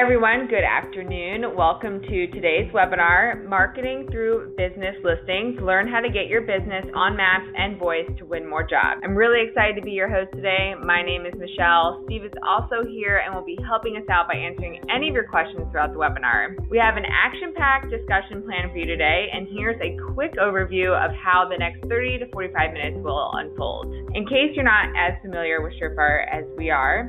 Hi everyone, good afternoon. Welcome to today's webinar, Marketing Through Business Listings. Learn how to get your business on maps and voice to win more jobs. I'm really excited to be your host today. My name is Michelle. Steve is also here and will be helping us out by answering any of your questions throughout the webinar. We have an action-packed discussion planned for you today, and here's a quick overview of how the next 30 to 45 minutes will unfold. In case you're not as familiar with Surefire as we are,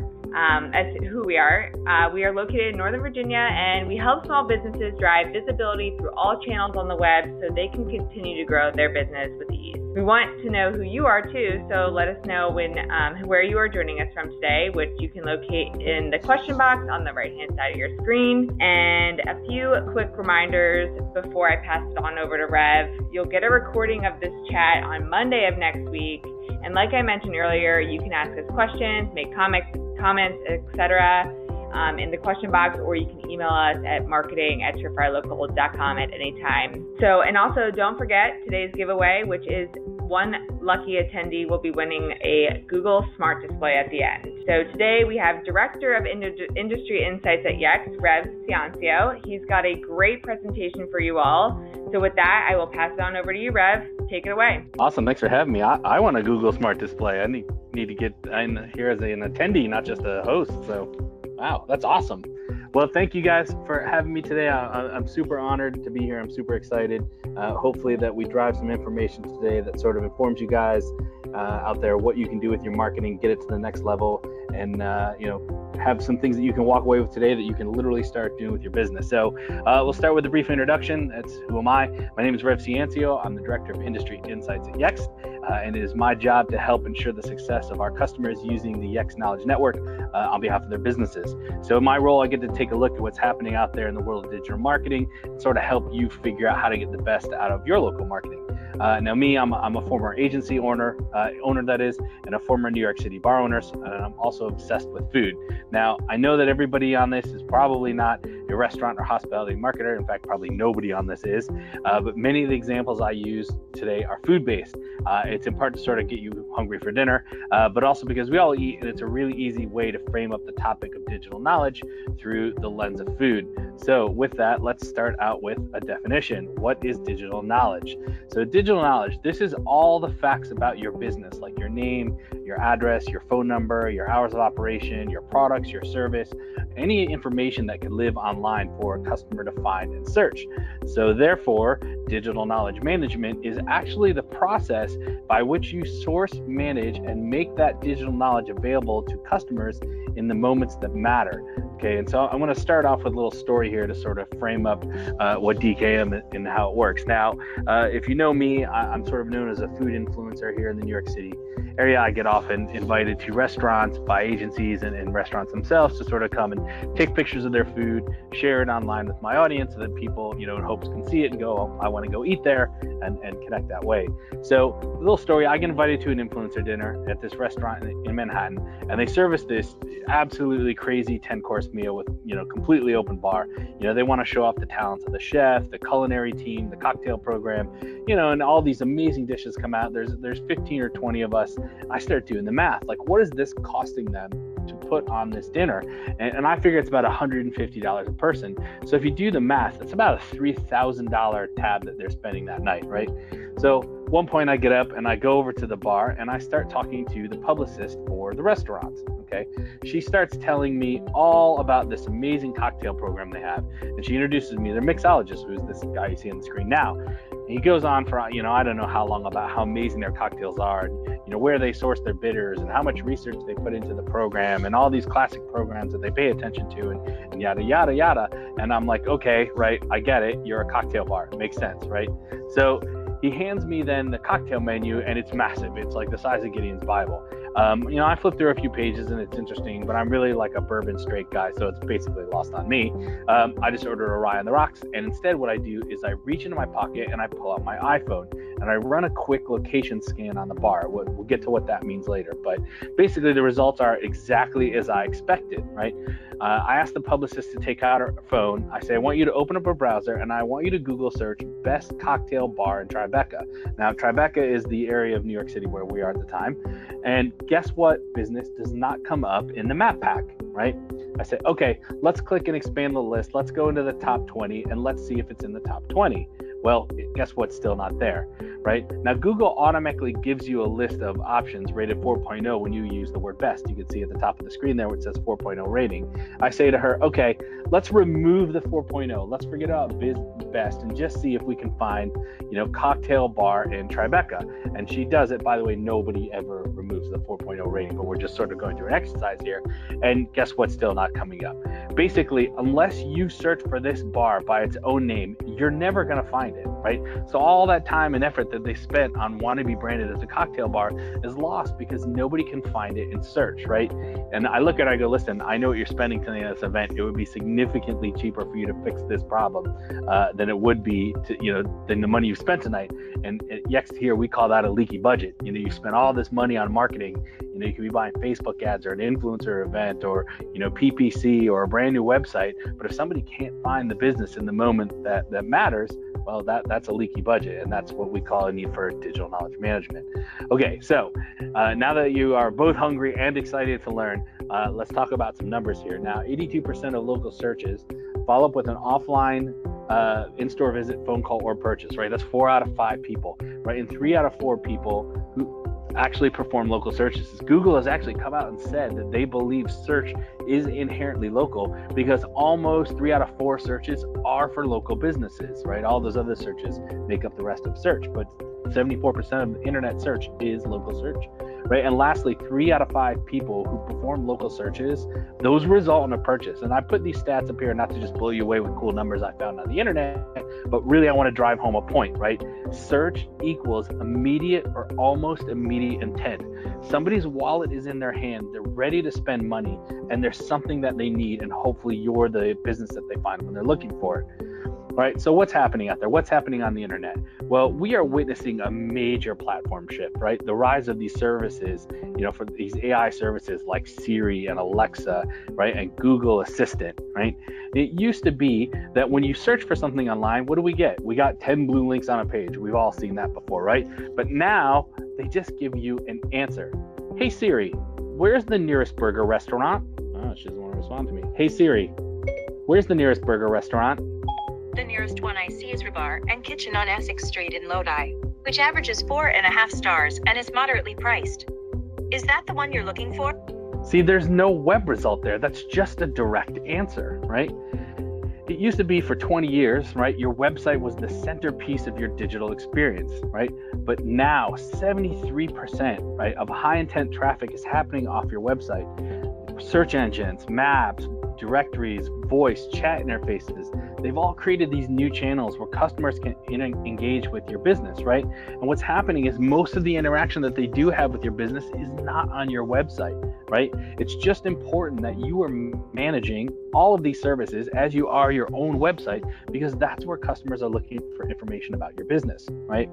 we are located in Northern Virginia, and we help small businesses drive visibility through all channels on the web so they can continue to grow their business with ease. We want to know who you are too, so let us know where you are joining us from today, which you can locate in the question box on the right-hand side of your screen. And a few quick reminders before I pass it on over to Rev. You'll get a recording of this chat on Monday of next week. And like I mentioned earlier, you can ask us questions, make comments, etc. In the question box, or you can email us at marketing@surefirelocal.com at any time. And also don't forget today's giveaway, which is one lucky attendee will be winning a Google Smart Display at the end. So today we have Director of Industry Insights at Yext, Rev Ciancio. He's got a great presentation for you all. So with that, I will pass it on over to you, Rev. Take it away. Awesome. Thanks for having me. I want a Google Smart Display. I need to get in here as an attendee, not just a host. So, wow, that's awesome. Well, thank you guys for having me today. I'm super honored to be here. I'm super excited. Hopefully that we drive some information today that sort of informs you guys out there what you can do with your marketing, get it to the next level, and have some things that you can walk away with today that you can literally start doing with your business. So we'll start with a brief introduction. That's who am I? My name is Rev Ciancio. I'm the Director of Industry Insights at Yext, and it is my job to help ensure the success of our customers using the Yext Knowledge Network on behalf of their businesses. So in my role, I get to take a look at what's happening out there in the world of digital marketing and sort of help you figure out how to get the best out of your local marketing. Now me, I'm a former agency owner that is, and a former New York City bar owner, and I'm also obsessed with food. Now, I know that everybody on this is probably not a restaurant or hospitality marketer. In fact, probably nobody on this is, but many of the examples I use today are food-based. It's in part to sort of get you hungry for dinner, but also because we all eat, and it's a really easy way to frame up the topic of digital knowledge through the lens of food. So with that, let's start out with a definition. What is digital knowledge? So digital knowledge, this is all the facts about your business, like your name, your address, your phone number, your hours of operation, your products, your service, any information that could live online for a customer to find and search. So therefore, digital knowledge management is actually the process by which you source, manage, and make that digital knowledge available to customers in the moments that matter. Okay, and so I want to start off with a little story here to sort of frame up what DKM and how it works. Now, if you know me, I'm sort of known as a food influencer here in the New York City area. I get often invited to restaurants by agencies and restaurants themselves to sort of come and take pictures of their food, share it online with my audience so that people, in hopes can see it and go, oh, I want to go eat there and connect that way. So a little story, I get invited to an influencer dinner at this restaurant in Manhattan, and they service this absolutely crazy 10-course meal with, completely open bar. They want to show off the talents of the chef, the culinary team, the cocktail program, and all these amazing dishes come out. There's 15 or 20 of us. I start doing the math. Like, what is this costing them to put on this dinner? And I figure it's about $150 a person. So if you do the math, it's about a $3,000 tab that they're spending that night, right? So at one point I get up and I go over to the bar and I start talking to the publicist for the restaurant. Okay. She starts telling me all about this amazing cocktail program they have. And she introduces me to their mixologist, who's this guy you see on the screen now. And he goes on for, I don't know how long, about how amazing their cocktails are, and, where they source their bitters and how much research they put into the program and all these classic programs that they pay attention to and yada, yada, yada. And I'm like, okay, right. I get it. You're a cocktail bar. It makes sense. Right. So he hands me then the cocktail menu, and it's massive. It's like the size of Gideon's Bible. I flipped through a few pages and it's interesting, but I'm really like a bourbon straight guy, so it's basically lost on me. I just ordered a rye on the rocks, and instead what I do is I reach into my pocket and I pull out my iPhone. and I run a quick location scan on the bar. We'll get to what that means later, but basically the results are exactly as I expected, right? I asked the publicist to take out her phone. I say, I want you to open up a browser and I want you to Google search best cocktail bar in Tribeca. Now, Tribeca is the area of New York City where we are at the time. And guess what business does not come up in the map pack, right? I say, okay, let's click and expand the list. Let's go into the top 20 and let's see if it's in the top 20. Well, guess what's still not there, right? Now, Google automatically gives you a list of options rated 4.0 when you use the word best. You can see at the top of the screen there where it says 4.0 rating. I say to her, okay, let's remove the 4.0. Let's forget about best and just see if we can find, cocktail bar in Tribeca. And she does it. By the way, nobody ever removes the 4.0 rating, but we're just sort of going through an exercise here. And guess what's still not coming up? Basically, unless you search for this bar by its own name, you're never going to find it, right? So all that time and effort that they spent on wanting to be branded as a cocktail bar is lost because nobody can find it in search, right? And I look at it, I go, listen, I know what you're spending tonight at this event. It would be significantly cheaper for you to fix this problem than it would be than the money you spent tonight. And at Yext here, we call that a leaky budget. You spent all this money on marketing. You could be buying Facebook ads or an influencer event or, PPC or a brand new website. But if somebody can't find the business in the moment that matters, well, that's a leaky budget. And that's what we call a need for digital knowledge management. Okay, so now that you are both hungry and excited to learn, let's talk about some numbers here. Now, 82% of local searches follow up with an offline in-store visit, phone call, or purchase, right? That's 4 out of 5 people, right? And 3 out of 4 people who actually perform local searches. Google has actually come out and said that they believe search is inherently local because almost 3 out of 4 searches are for local businesses, right? All those other searches make up the rest of search, but 74% of internet search is local search, right? And lastly, 3 out of 5 people who perform local searches, those result in a purchase. And I put these stats up here not to just blow you away with cool numbers I found on the internet, but really I want to drive home a point, right? Search equals immediate or almost immediate intent. Somebody's wallet is in their hand, they're ready to spend money, and there's something that they need, and hopefully you're the business that they find when they're looking for it. Right. So what's happening out there? What's happening on the internet? Well, we are witnessing a major platform shift, right? The rise of these services, for these AI services like Siri and Alexa, right? And Google Assistant, right? It used to be that when you search for something online, what do we get? We got 10 blue links on a page. We've all seen that before, right? But now they just give you an answer. Hey Siri, where's the nearest burger restaurant? Oh, she doesn't want to respond to me. Hey Siri, where's the nearest burger restaurant? The nearest one I see is Rebar and Kitchen on Essex Street in Lodi, which averages 4.5 stars and is moderately priced. Is that the one you're looking for? See, there's no web result there. That's just a direct answer, right? It used to be for 20 years, right? Your website was the centerpiece of your digital experience, right? But now 73%, right, of high intent traffic is happening off your website. Search engines, maps, directories, voice, chat interfaces, they've all created these new channels where customers can engage with your business, right? And what's happening is most of the interaction that they do have with your business is not on your website, right? It's just important that you are managing all of these services as you are your own website, because that's where customers are looking for information about your business, right?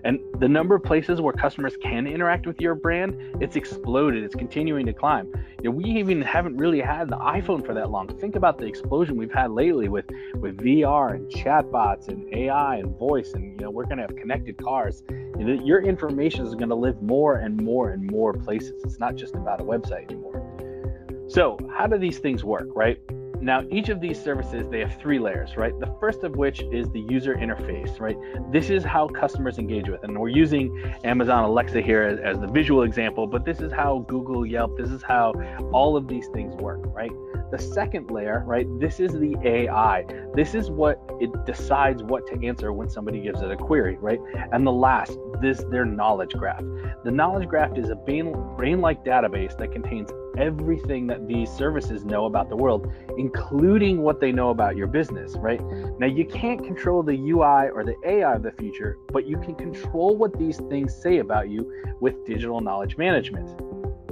And the number of places where customers can interact with your brand, it's exploded. It's continuing to climb. We even haven't really had the iPhone for that long. Think about the explosion we've had lately with VR and chatbots and AI and voice, and we're going to have connected cars. Your information is going to live more and more and more places. It's not just about a website anymore. So how do these things work, right? Now, each of these services, they have 3 layers, right? The first of which is the user interface, right? This is how customers engage with, and we're using Amazon Alexa here as the visual example, but this is how Google, Yelp, this is how all of these things work, right? The second layer, right? This is the AI. This is what it decides what to answer when somebody gives it a query, right? And the last, their knowledge graph. The knowledge graph is a brain-like database that contains everything that these services know about the world, including what they know about your business, right? Now, you can't control the UI or the AI of the future, but you can control what these things say about you with digital knowledge management.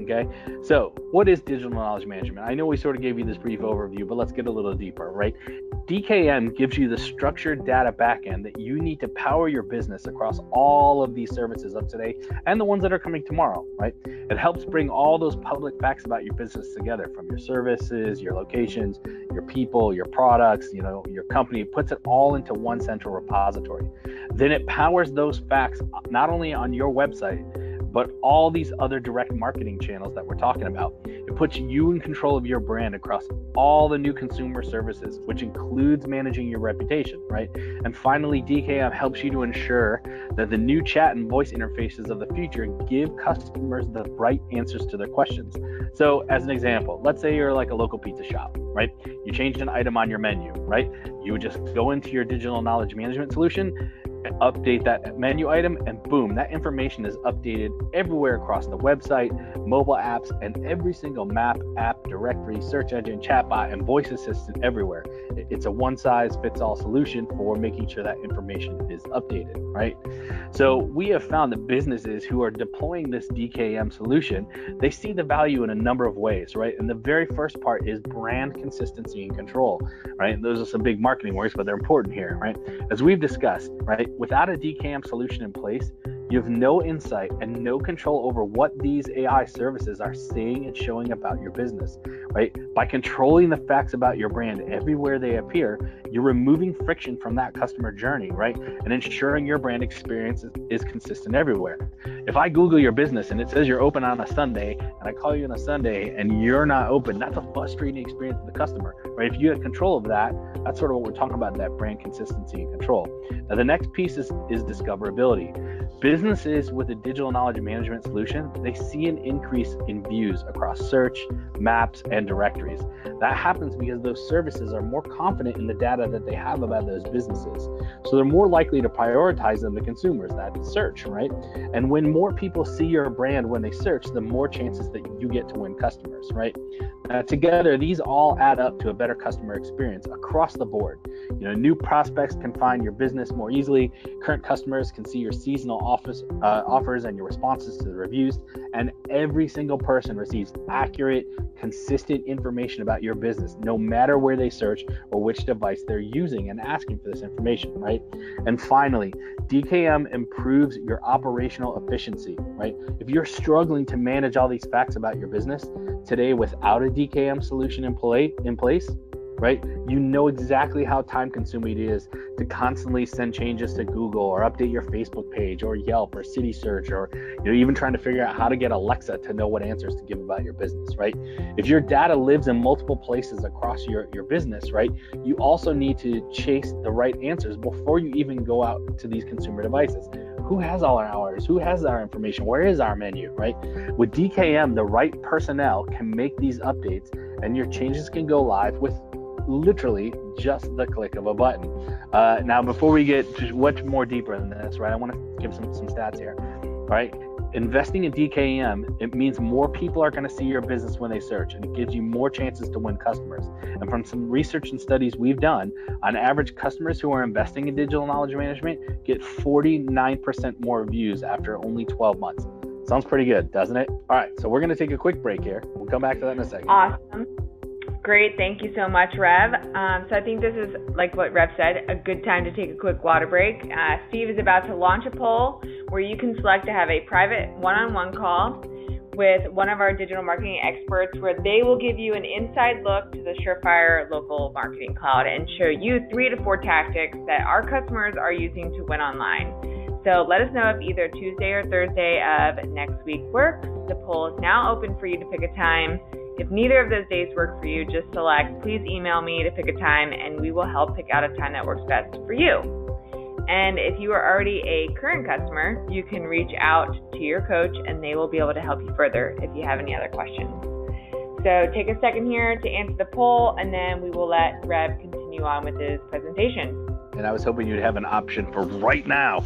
Okay, so what is digital knowledge management? I know we sort of gave you this brief overview, but let's get a little deeper, right? DKM gives you the structured data backend that you need to power your business across all of these services of today and the ones that are coming tomorrow, right? It helps bring all those public facts about your business together, from your services, your locations, your people, your products, your company. It puts it all into one central repository. Then it powers those facts not only on your website, but all these other direct marketing channels that we're talking about. It puts you in control of your brand across all the new consumer services, which includes managing your reputation, right? And finally, DKM helps you to ensure that the new chat and voice interfaces of the future give customers the right answers to their questions. So as an example, let's say you're like a local pizza shop, right? You changed an item on your menu, right? You would just go into your digital knowledge management solution, update that menu item, and boom, that information is updated everywhere across the website, mobile apps, and every single map, app, directory, search engine, chatbot, and voice assistant everywhere. It's a one-size-fits-all solution for making sure that information is updated, right? So we have found that businesses who are deploying this DKM solution, they see the value in a number of ways, right? And the very first part is brand consistency and control, right? Those are some big marketing words, but they're important here, right? As we've discussed, right? Without a DKM solution in place, you have no insight and no control over what these AI services are saying and showing about your business, right? By controlling the facts about your brand everywhere they appear, you're removing friction from that customer journey, right? And ensuring your brand experience is consistent everywhere. If I Google your business and it says you're open on a Sunday, and I call you on a Sunday and you're not open, that's a frustrating experience for the customer, right? If you have control of that, that's sort of what we're talking about, that brand consistency and control. Now, the next piece is discoverability. Businesses with a digital knowledge management solution, they see an increase in views across search, maps, and directories. That happens because those services are more confident in the data that they have about those businesses. So they're more likely to prioritize them to consumers that search, right? And when more people see your brand when they search, the more chances that you get to win customers, right? Together, these all add up to a better customer experience across the board. New prospects can find your business more easily. Current customers can see your seasonal offers and your responses to the reviews. And every single person receives accurate, consistent information about your business, no matter where they search or which device they're using and asking for this information, right? And finally, DKM improves your operational efficiency, right? If you're struggling to manage all these facts about your business today without a DKM solution in place, right? You know exactly how time consuming it is to constantly send changes to Google or update your Facebook page or Yelp or City Search, or even trying to figure out how to get Alexa to know what answers to give about your business, right? If your data lives in multiple places across your business, right, you also need to chase the right answers before you even go out to these consumer devices. Who has all our hours? Who has our information? Where is our menu, right? With DKM, the right personnel can make these updates, and your changes can go live with literally just the click of a button. Now, before we get much more deeper than this, right, I want to give some stats here. All right, investing in DKM, it means more people are going to see your business when they search, and it gives you more chances to win customers. And from some research and studies we've done, on average, customers who are investing in digital knowledge management get 49% more views after only 12 months. Sounds pretty good, doesn't it? All right, so we're going to take a quick break here. We'll come back to that in a second. Awesome. Great. Thank you so much, Rev. So I think this is, like what Rev said, a good time to take a quick water break. Steve is about to launch a poll where you can select to have a private one-on-one call with one of our digital marketing experts, where they will give you an inside look to the Surefire local marketing cloud and show you 3 to 4 tactics that our customers are using to win online. So let us know if either Tuesday or Thursday of next week works. The poll is now open for you to pick a time. If neither of those days work for you, just select, please email me to pick a time, and we will help pick out a time that works best for you. And if you are already a current customer, you can reach out to your coach and they will be able to help you further if you have any other questions. So take a second here to answer the poll, and then we will let Rev continue on with his presentation. And I was hoping you'd have an option for right now,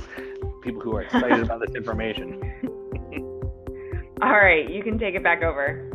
people who are excited about this information. All right, you can take it back over.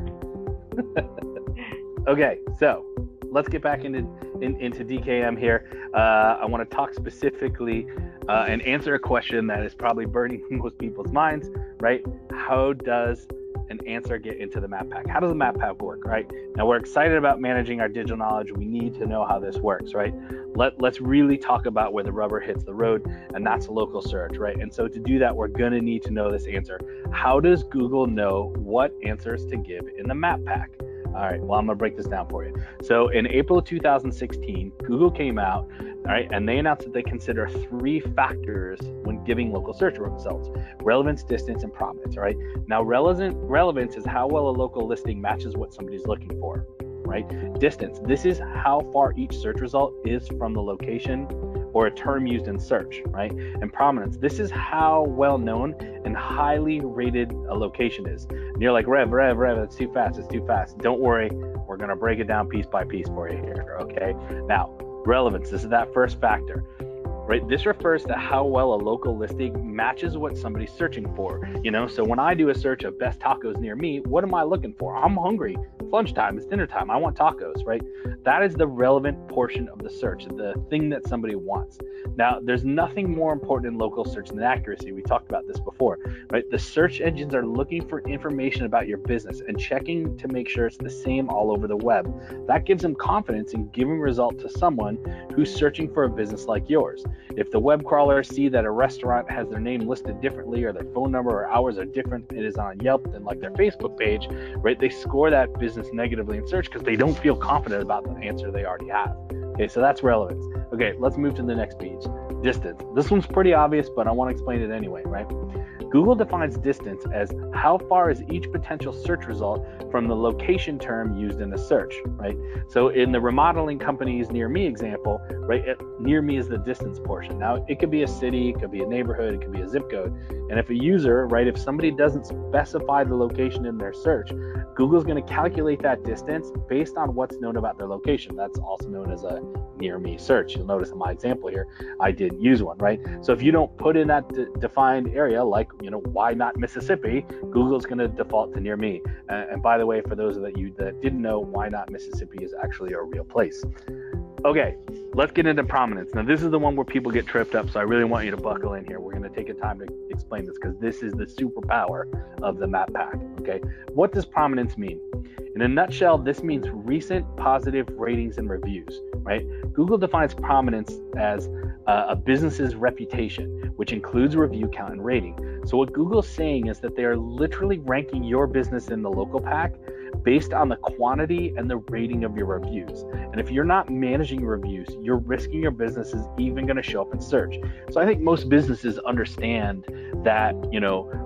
Okay, so let's get back into DKM here. I want to talk specifically and answer a question that is probably burning most people's minds, right? How does an answer get into the map pack? How does the map pack work, right? Now we're excited about managing our digital knowledge. We need to know how this works, right? Let's really talk about where the rubber hits the road, and that's a local search, right? And so to do that, we're going to need to know this answer. How does Google know what answers to give in the map pack? All right, well, I'm going to break this down for you. So in April 2016, Google came out, all right, and they announced that they consider 3 factors when giving local search results: relevance, distance, and prominence, all right? Now, relevance is how well a local listing matches what somebody's looking for, right? Distance, this is how far each search result is from the location or a term used in search, right? And prominence, this is how well known and highly rated a location is. And you're like, Rev, it's too fast. Don't worry, we're gonna break it down piece by piece for you here, okay? Now, relevance, this is that first factor, right? This refers to how well a local listing matches what somebody's searching for, So when I do a search of best tacos near me, what am I looking for? I'm hungry. It's lunchtime, it's dinner time, I want tacos, right? That is the relevant portion of the search, the thing that somebody wants. Now, there's nothing more important in local search than accuracy. We talked about this before, right? The search engines are looking for information about your business and checking to make sure it's the same all over the web. That gives them confidence in giving result to someone who's searching for a business like yours. If the web crawlers see that a restaurant has their name listed differently, or their phone number or hours are different, it is on Yelp than like their Facebook page, right? They score that business negatively in search because they don't feel confident about the answer they already have. Okay, so that's relevance. Okay, let's move to the next page. Distance. This one's pretty obvious, but I want to explain it anyway, right? Google defines distance as how far is each potential search result from the location term used in the search, right? So in the remodeling companies near me example, right, near me is the distance portion. Now, it could be a city, it could be a neighborhood, it could be a zip code. And if a user, right, if somebody doesn't specify the location in their search, Google's going to calculate that distance based on what's known about their location. That's also known as a near me search. You'll notice in my example here, I didn't use one, right? So if you don't put in that defined area, like, why not Mississippi, Google's going to default to near me. And by the way, for those of you that didn't know, why not Mississippi is actually a real place. Okay, let's get into prominence. Now, this is the one where people get tripped up, so I really want you to buckle in here. We're going to take a time to explain this because this is the superpower of the map pack, okay? What does prominence mean? In a nutshell, this means recent positive ratings and reviews, right? Google defines prominence as a business's reputation, which includes review count and rating. So what Google's saying is that they are literally ranking your business in the local pack based on the quantity and the rating of your reviews. And if you're not managing reviews, you're risking your business is even going to show up in search. So I think most businesses understand that,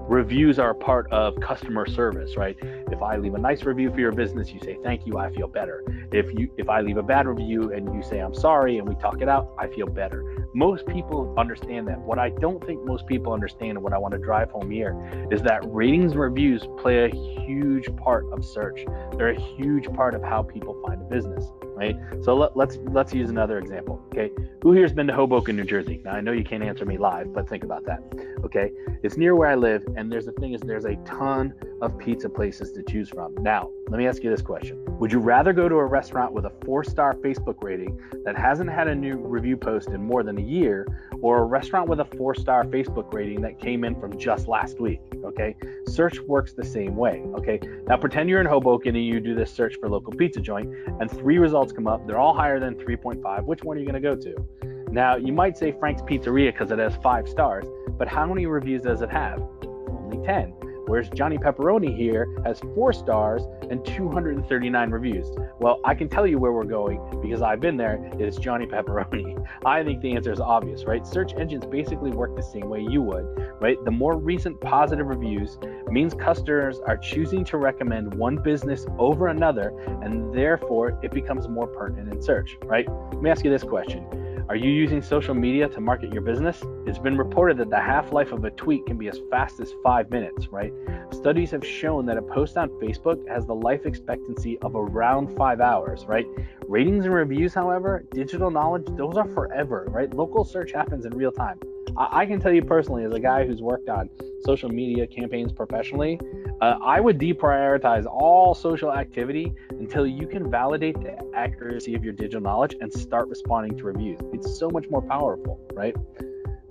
reviews are a part of customer service, right? If I leave a nice review for your business, you say, thank you, I feel better. If I leave a bad review and you say, I'm sorry, and we talk it out, I feel better. Most people understand that. What I don't think most people understand, and what I want to drive home here, is that ratings and reviews play a huge part of search. They're a huge part of how people find a business, right? So let's use another example, okay? Who here's been to Hoboken, New Jersey? Now, I know you can't answer me live, but think about that, okay? It's near where I live, and there's a ton of pizza places to choose from. Now, let me ask you this question. Would you rather go to a restaurant with a 4-star Facebook rating that hasn't had a new review post in more than a year, or a restaurant with a 4-star Facebook rating that came in from just last week, okay? Search works the same way, okay? Now, pretend you're in Hoboken and you do this search for local pizza joint, and 3 results come up. They're all higher than 3.5. Which one are you going to go to? Now, you might say Frank's Pizzeria because it has 5 stars, but how many reviews does it have? Only 10. Whereas Johnny Pepperoni here has 4 stars and 239 reviews. Well, I can tell you where we're going because I've been there. It's Johnny Pepperoni. I think the answer is obvious, right? Search engines basically work the same way you would, right? The more recent positive reviews means customers are choosing to recommend one business over another, and therefore it becomes more pertinent in search, right? Let me ask you this question. Are you using social media to market your business? It's been reported that the half-life of a tweet can be as fast as 5 minutes, right? Studies have shown that a post on Facebook has the life expectancy of around 5 hours, right? Ratings and reviews, however, digital knowledge, those are forever, right? Local search happens in real time. I can tell you personally, as a guy who's worked on social media campaigns professionally, I would deprioritize all social activity until you can validate the accuracy of your digital knowledge and start responding to reviews. It's so much more powerful, right?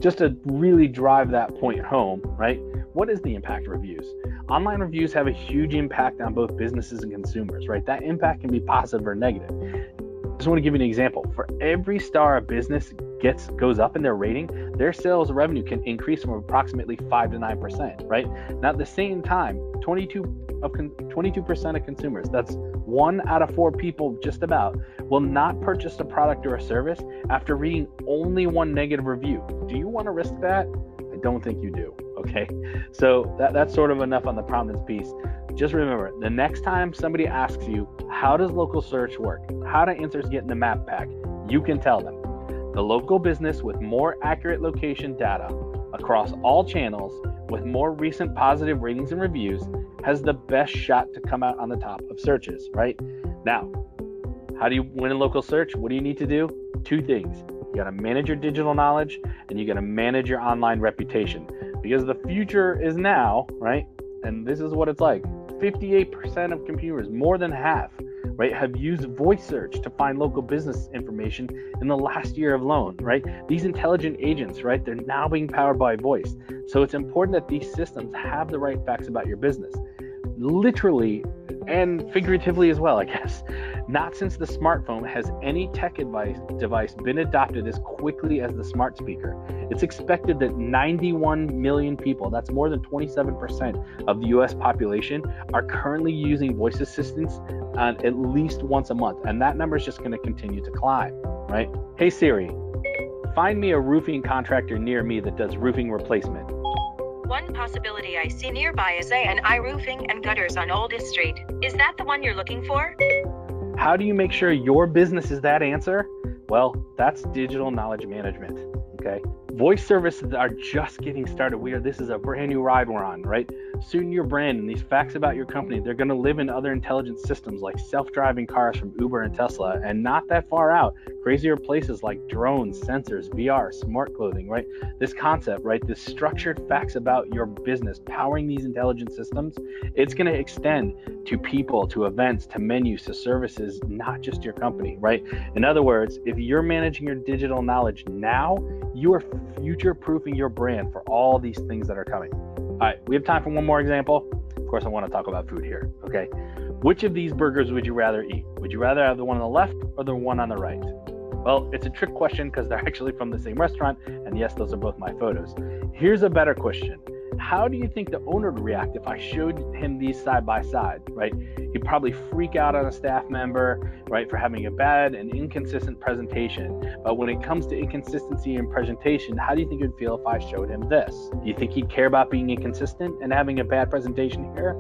Just to really drive that point home, right? what is the impact of reviews? Online reviews have a huge impact on both businesses and consumers, right? That impact can be positive or negative. I just want to give you an example. For every star a business goes up in their rating, their sales revenue can increase from approximately 5 to 9%, right? Now, at the same time, 22% of consumers, that's 1 out of 4 people just about, will not purchase a product or a service after reading only one negative review. Do you want to risk that? I don't think you do, okay? So that's sort of enough on the prominence piece. Just remember, the next time somebody asks you, how does local search work? How do answers get in the map pack? You can tell them. The local business with more accurate location data across all channels with more recent positive ratings and reviews has the best shot to come out on the top of searches, right? Now, how do you win in local search? What do you need to do? 2 things. You got to manage your digital knowledge and you got to manage your online reputation, because the future is now, right? And this is what it's like. 58% of computers, more than half, right, have used voice search to find local business information in the last year alone, right? These intelligent agents, right, they're now being powered by voice. So it's important that these systems have the right facts about your business, literally and figuratively as well, I guess. Not since the smartphone has any tech device been adopted as quickly as the smart speaker. It's expected that 91 million people, that's more than 27% of the US population, are currently using voice assistants at least once a month. And that number is just going to continue to climb, right? Hey Siri, find me a roofing contractor near me that does roofing replacement. One possibility I see nearby is A&I Roofing and Gutters on Oldest Street. Is that the one you're looking for? How do you make sure your business is that answer? Well, that's digital knowledge management, okay? Voice services are just getting started. This is a brand new ride we're on, right? Soon your brand and these facts about your company, they're going to live in other intelligent systems like self-driving cars from Uber and Tesla, and not that far out, crazier places like drones, sensors, VR, smart clothing, right? This concept, right? This structured facts about your business powering these intelligent systems, it's going to extend to people, to events, to menus, to services, not just your company, right? In other words, if you're managing your digital knowledge now, you are future-proofing your brand for all these things that are coming. All right, we have time for one more example. Of course, I want to talk about food here, okay? Which of these burgers would you rather eat? Would you rather have the one on the left or the one on the right? Well, it's a trick question because they're actually from the same restaurant, and yes, those are both my photos. Here's a better question. How do you think the owner would react if I showed him these side by side, right? He'd probably freak out on a staff member, right, for having a bad and inconsistent presentation. But when it comes to inconsistency in presentation, how do you think it would feel if I showed him this? Do you think he'd care about being inconsistent and having a bad presentation here?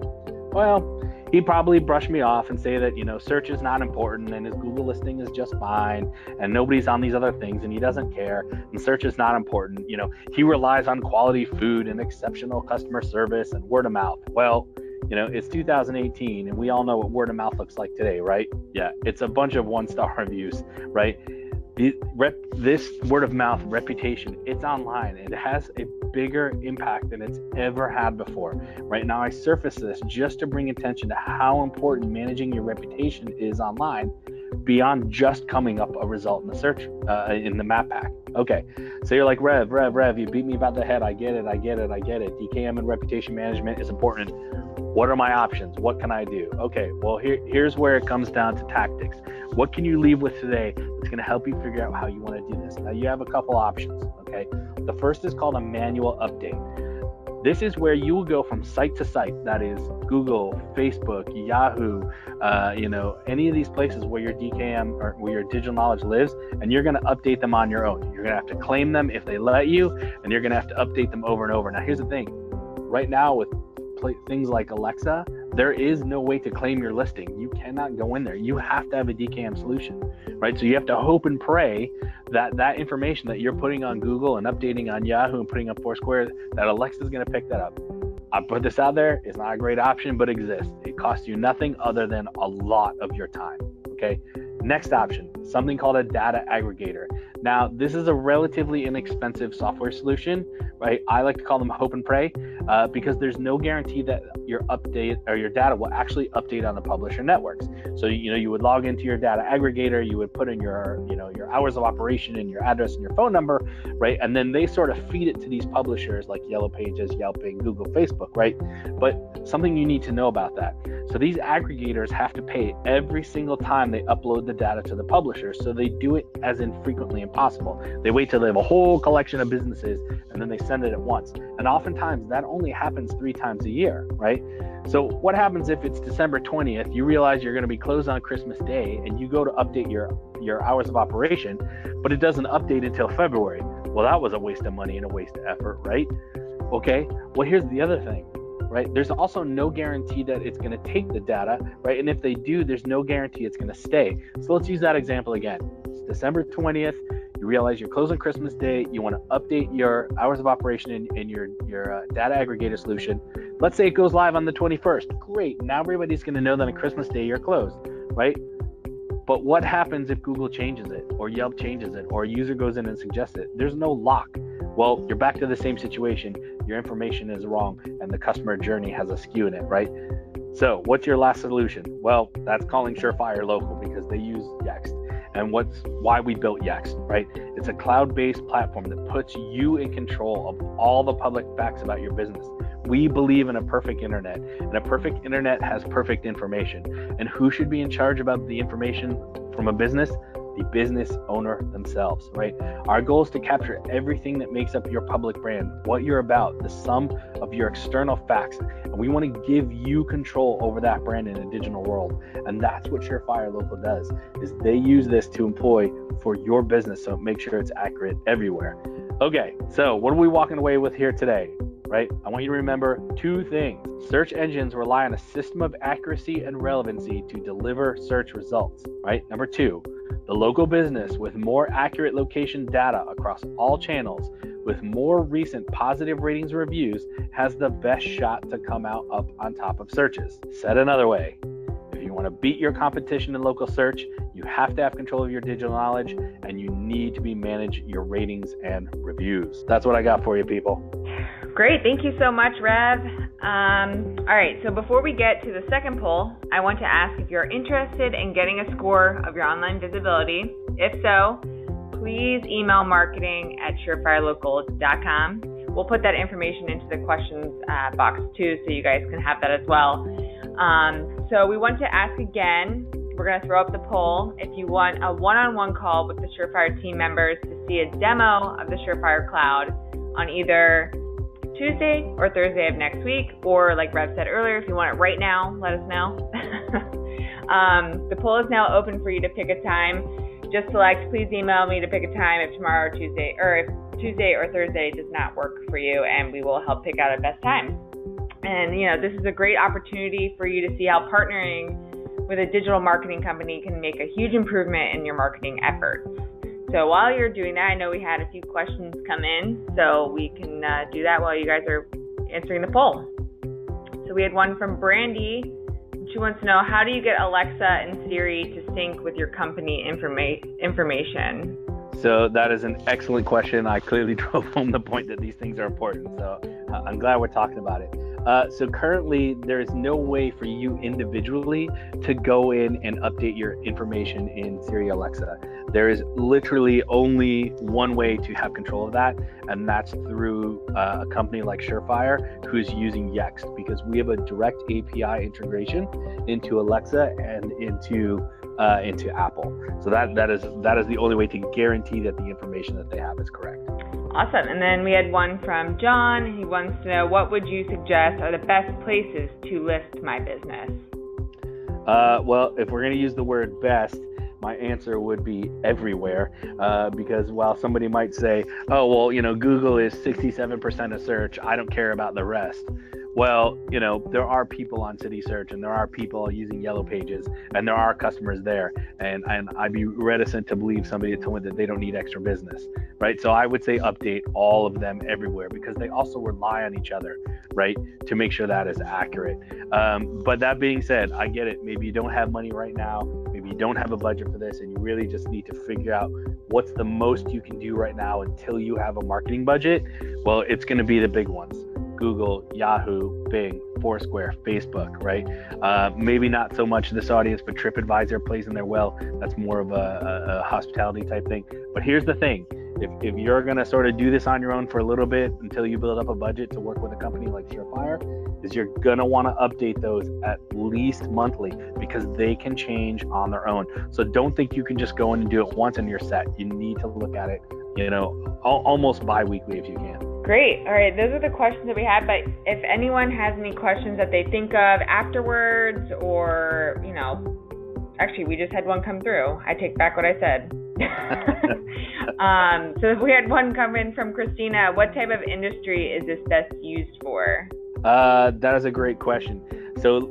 Well, he'd probably brush me off and say that, search is not important and his Google listing is just fine and nobody's on these other things and he doesn't care and search is not important. He relies on quality food and exceptional customer service and word of mouth. Well, it's 2018 and we all know what word of mouth looks like today, right? Yeah, it's a bunch of 1-star reviews, right? This word of mouth reputation, it's online. It has a bigger impact than it's ever had before. Right now, I surface this just to bring attention to how important managing your reputation is online beyond just coming up a result in the search, in the map pack. Okay, so you're like, Rev, you beat me about the head. I get it. DKM and reputation management is important. What are my options? What can I do? Okay, well, here's where it comes down to tactics. What can you leave with today that's going to help you figure out how you want to do this? Now, you have a couple options, okay? The first is called a manual update. This is where you will go from site to site. That is Google, Facebook, Yahoo, any of these places where your DKM or where your digital knowledge lives, and you're going to update them on your own. You're going to have to claim them if they let you, and you're going to have to update them over and over. Now, here's the thing. Right now with things like Alexa, there is no way to claim your listing. You cannot go in there. You have to have a DKM solution, right? So you have to hope and pray that information that you're putting on Google and updating on Yahoo and putting up Foursquare, that Alexa is going to pick that up. I put this out there. It's not a great option, but exists. It costs you nothing other than a lot of your time, okay? Next option, something called a data aggregator. Now, this is a relatively inexpensive software solution, right? I like to call them hope and pray because there's no guarantee that your update or your data will actually update on the publisher networks. So, you would log into your data aggregator, you would put in your hours of operation and your address and your phone number, right? And then they sort of feed it to these publishers like Yellow Pages, Yelping, Google, Facebook, right? But something you need to know about that. So these aggregators have to pay every single time they upload the data to the publisher. So they do it as infrequently as possible. They wait till they have a whole collection of businesses and then they send it at once. And oftentimes that only happens 3 times a year, right? So what happens if it's December 20th, you realize you're going to be closed on Christmas Day and you go to update your hours of operation, but it doesn't update until February? Well, that was a waste of money and a waste of effort, right? Okay, well, here's the other thing, right? There's also no guarantee that it's going to take the data, right? And if they do, there's no guarantee it's going to stay. So let's use that example again. It's December 20th. You realize you're closing Christmas Day. You want to update your hours of operation in your data aggregator solution. Let's say it goes live on the 21st. Great. Now everybody's going to know that on Christmas Day you're closed, right? But what happens if Google changes it or Yelp changes it or a user goes in and suggests it? There's no lock. Well, you're back to the same situation. Your information is wrong and the customer journey has a skew in it, right? So what's your last solution? Well, that's calling Surefire Local because they use Yext. And why we built Yext, right? It's a cloud-based platform that puts you in control of all the public facts about your business. We believe in a perfect internet, and a perfect internet has perfect information. And who should be in charge about the information from a business? The business owner themselves, right? Our goal is to capture everything that makes up your public brand, what you're about, the sum of your external facts. And we want to give you control over that brand in a digital world. And that's what Surefire Local does, is they use this to employ for your business. So make sure it's accurate everywhere. Okay, so what are we walking away with here today? Right? I want you to remember 2 things. Search engines rely on a system of accuracy and relevancy to deliver search results, right? Number 2, the local business with more accurate location data across all channels with more recent positive ratings reviews has the best shot to come out up on top of searches. Said another way, if you want to beat your competition in local search, you have to have control of your digital knowledge and you need to manage your ratings and reviews. That's what I got for you, people. Great. Thank you so much, Rev. All right. So before we get to the second poll, I want to ask if you're interested in getting a score of your online visibility. If so, please email marketing@surefirelocal.com. We'll put that information into the questions box too, so you guys can have that as well. So we want to ask again, we're going to throw up the poll. If you want a one-on-one call with the Surefire team members to see a demo of the Surefire Cloud on either Tuesday or Thursday of next week, or like Rev said earlier, if you want it right now, let us know. The poll is now open for you to pick a time. Just select, please email me to pick a time if tomorrow or Tuesday, or if Tuesday or Thursday does not work for you, and we will help pick out a best time. And this is a great opportunity for you to see how partnering with a digital marketing company can make a huge improvement in your marketing efforts. So while you're doing that, I know we had a few questions come in, so we can do that while you guys are answering the poll. So we had one from Brandy. She wants to know, how do you get Alexa and Siri to sync with your company information? So that is an excellent question. I clearly drove home the point that these things are important. So I'm glad we're talking about it. So currently, there is no way for you individually to go in and update your information in Siri Alexa. There is literally only one way to have control of that, and that's through a company like Surefire, who's using Yext, because we have a direct API integration into Alexa and into Apple. So that is the only way to guarantee that the information that they have is correct. Awesome. And then we had one from John. He wants to know, what would you suggest are the best places to list my business? Well, if we're going to use the word best, my answer would be everywhere, because while somebody might say, oh, well, Google is 67% of search, I don't care about the rest. Well, there are people on City Search, and there are people using Yellow Pages, and there are customers there. And I'd be reticent to believe somebody told me that they don't need extra business, right? So I would say update all of them everywhere, because they also rely on each other, right, to make sure that is accurate. But that being said, I get it. Maybe you don't have money right now. Maybe you don't have a budget for this, and you really just need to figure out what's the most you can do right now until you have a marketing budget. Well, it's going to be the big ones. Google, Yahoo, Bing, Foursquare, Facebook, right? Maybe not so much this audience, but TripAdvisor plays in there well. That's more of a hospitality type thing. But here's the thing. If you're going to sort of do this on your own for a little bit until you build up a budget to work with a company like Surefire, is you're going to want to update those at least monthly because they can change on their own. So don't think you can just go in and do it once and you're set. You need to look at it, almost bi-weekly if you can. Great. All right. Those are the questions that we had. But if anyone has any questions that they think of afterwards or, actually, we just had one come through. I take back what I said. So if we had one come in from Christina, what type of industry is this best used for? That is a great question. So,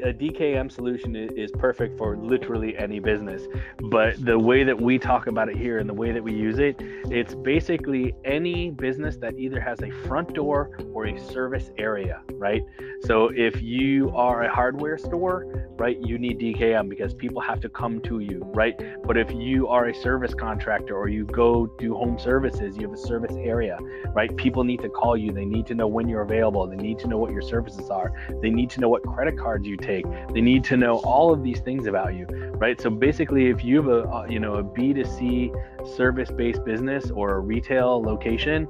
a DKM solution is perfect for literally any business. But the way that we talk about it here and the way that we use it, it's basically any business that either has a front door or a service area, right? So if you are a hardware store, right, you need DKM because people have to come to you, right? But if you are a service contractor or you go do home services, you have a service area, right? People need to call you. They need to know when you're available. They need to know what your services are. They need to know what credit cards you take. They need to know all of these things about you, right? So basically, if you have a B2C service-based business or a retail location,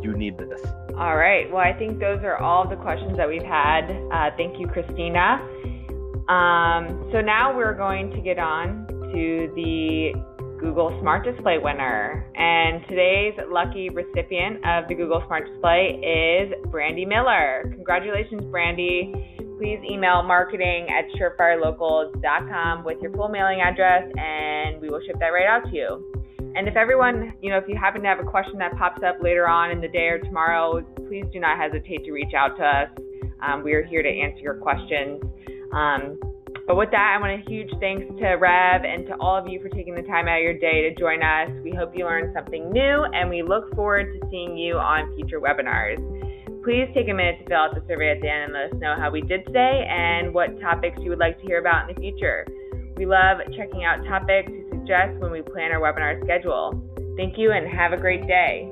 you need this. All right. Well, I think those are all the questions that we've had. Thank you, Christina. So now we're going to get on to the Google Smart Display winner. And today's lucky recipient of the Google Smart Display is Brandy Miller. Congratulations, Brandy. Please email marketing@surefirelocal.com with your full mailing address, and we will ship that right out to you. And if everyone, if you happen to have a question that pops up later on in the day or tomorrow, please do not hesitate to reach out to us. We are here to answer your questions. But with that, I want a huge thanks to Rev and to all of you for taking the time out of your day to join us. We hope you learned something new, and we look forward to seeing you on future webinars. Please take a minute to fill out the survey at the end and let us know how we did today and what topics you would like to hear about in the future. We love checking out topics to suggest when we plan our webinar schedule. Thank you and have a great day.